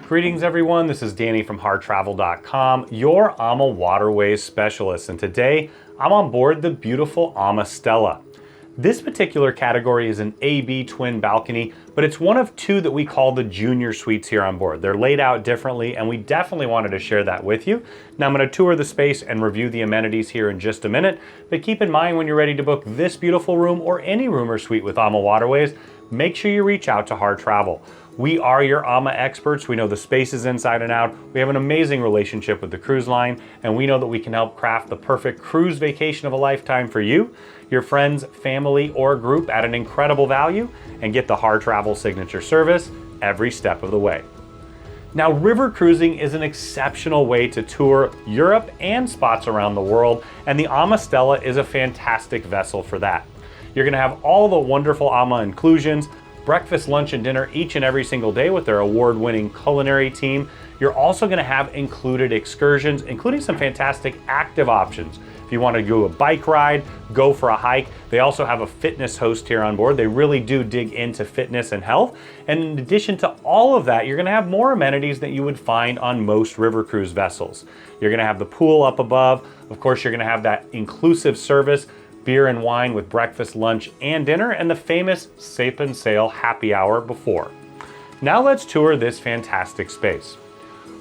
Greetings everyone, this is Danny from hardtravel.com, your AMA Waterways specialist, and today I'm on board the beautiful AMA Stella. This particular category is an AB twin balcony, but it's one of two that we call the junior suites here on board. They're laid out differently, and we definitely wanted to share that with you. Now I'm going to tour the space and review the amenities here in just a minute, but keep in mind when you're ready to book this beautiful room or any room or suite with AMA Waterways, make sure you reach out to Hard Travel. We are your AMA experts. We know the spaces inside and out. We have an amazing relationship with the cruise line, and we know that we can help craft the perfect cruise vacation of a lifetime for you, your friends, family, or group at an incredible value, and get the Hard Travel signature service every step of the way. Now, river cruising is an exceptional way to tour Europe and spots around the world, and the AMA Stella is a fantastic vessel for that. You're gonna have all the wonderful AMA inclusions, breakfast, lunch, and dinner each and every single day with their award-winning culinary team. You're also going to have included excursions, including some fantastic active options. If you want to do a bike ride, go for a hike. They also have a fitness host here on board. They really do dig into fitness and health. And in addition to all of that, you're going to have more amenities that you would find on most river cruise vessels. You're going to have the pool up above. Of course, you're going to have that inclusive service, beer and wine with breakfast, lunch, and dinner, and the famous Safe and Sail happy hour before. Now let's tour this fantastic space.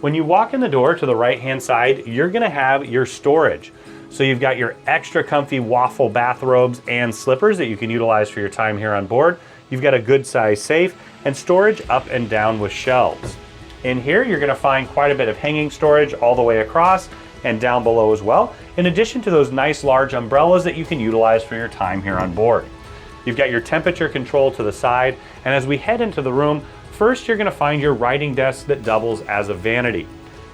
When you walk in the door to the right-hand side, you're gonna have your storage. So you've got your extra comfy waffle bathrobes and slippers that you can utilize for your time here on board. You've got a good size safe and storage up and down with shelves. In here, you're gonna find quite a bit of hanging storage all the way across and down below as well, in addition to those nice large umbrellas that you can utilize for your time here on board. You've got your temperature control to the side, and as we head into the room, first you're going to find your writing desk that doubles as a vanity.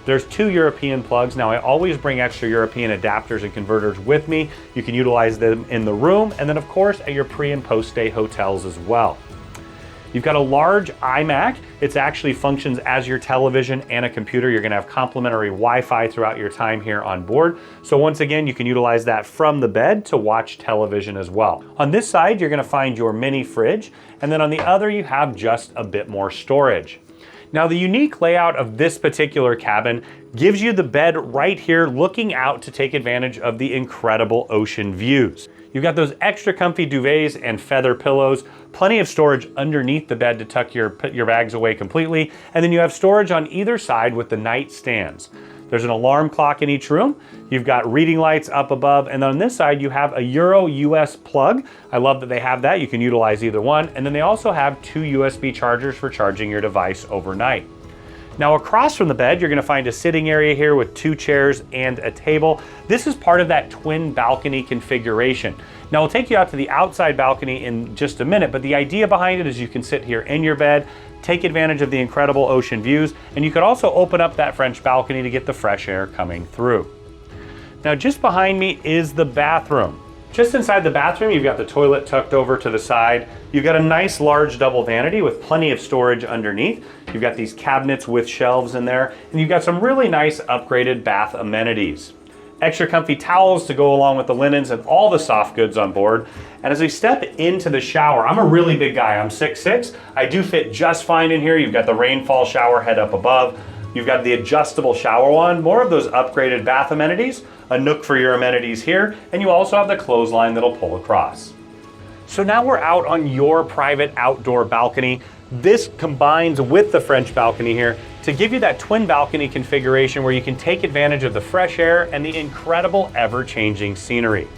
There's two European plugs. Now I always bring extra European adapters and converters with me. You can utilize them in the room, and then of course at your pre and post stay hotels as well. You've got a large iMac. It actually functions as your television and a computer. You're gonna have complimentary Wi-Fi throughout your time here on board. So once again, you can utilize that from the bed to watch television as well. On this side, you're gonna find your mini fridge, and then on the other, you have just a bit more storage. Now, the unique layout of this particular cabin gives you the bed right here looking out to take advantage of the incredible ocean views. You've got those extra comfy duvets and feather pillows, plenty of storage underneath the bed to tuck your bags away completely, and then you have storage on either side with the nightstands. There's an alarm clock in each room. You've got reading lights up above, and then on this side you have a Euro US plug. I love that they have that. You can utilize either one, and then they also have two USB chargers for charging your device overnight. Now across from the bed, you're gonna find a sitting area here with two chairs and a table. This is part of that twin balcony configuration. Now we'll take you out to the outside balcony in just a minute, but the idea behind it is you can sit here in your bed, take advantage of the incredible ocean views, and you could also open up that French balcony to get the fresh air coming through. Now just behind me is the bathroom. Just inside the bathroom, you've got the toilet tucked over to the side. You've got a nice large double vanity with plenty of storage underneath. You've got these cabinets with shelves in there, and you've got some really nice upgraded bath amenities. Extra comfy towels to go along with the linens and all the soft goods on board. And as we step into the shower, I'm a really big guy, I'm 6'6". I do fit just fine in here. You've got the rainfall shower head up above. You've got the adjustable shower wand, more of those upgraded bath amenities, a nook for your amenities here, and you also have the clothesline that'll pull across. So now we're out on your private outdoor balcony. This combines with the French balcony here to give you that twin balcony configuration where you can take advantage of the fresh air and the incredible ever-changing scenery.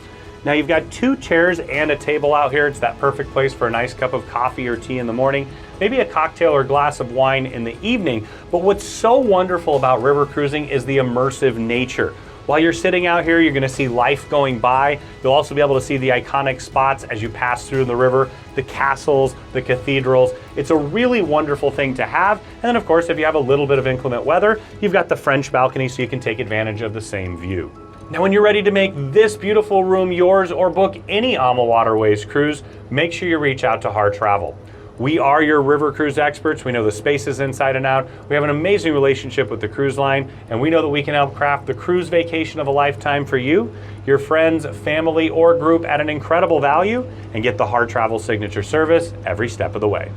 Now you've got two chairs and a table out here. It's that perfect place for a nice cup of coffee or tea in the morning, maybe a cocktail or glass of wine in the evening. But what's so wonderful about river cruising is the immersive nature. While you're sitting out here, you're gonna see life going by. You'll also be able to see the iconic spots as you pass through the river, the castles, the cathedrals. It's a really wonderful thing to have. And then of course, if you have a little bit of inclement weather, you've got the French balcony so you can take advantage of the same view. Now, when you're ready to make this beautiful room yours or book any AMA Waterways cruise, make sure you reach out to Hard Travel. We are your river cruise experts. We know the spaces inside and out. We have an amazing relationship with the cruise line, and we know that we can help craft the cruise vacation of a lifetime for you, your friends, family, or group at an incredible value, and get the Hard Travel signature service every step of the way.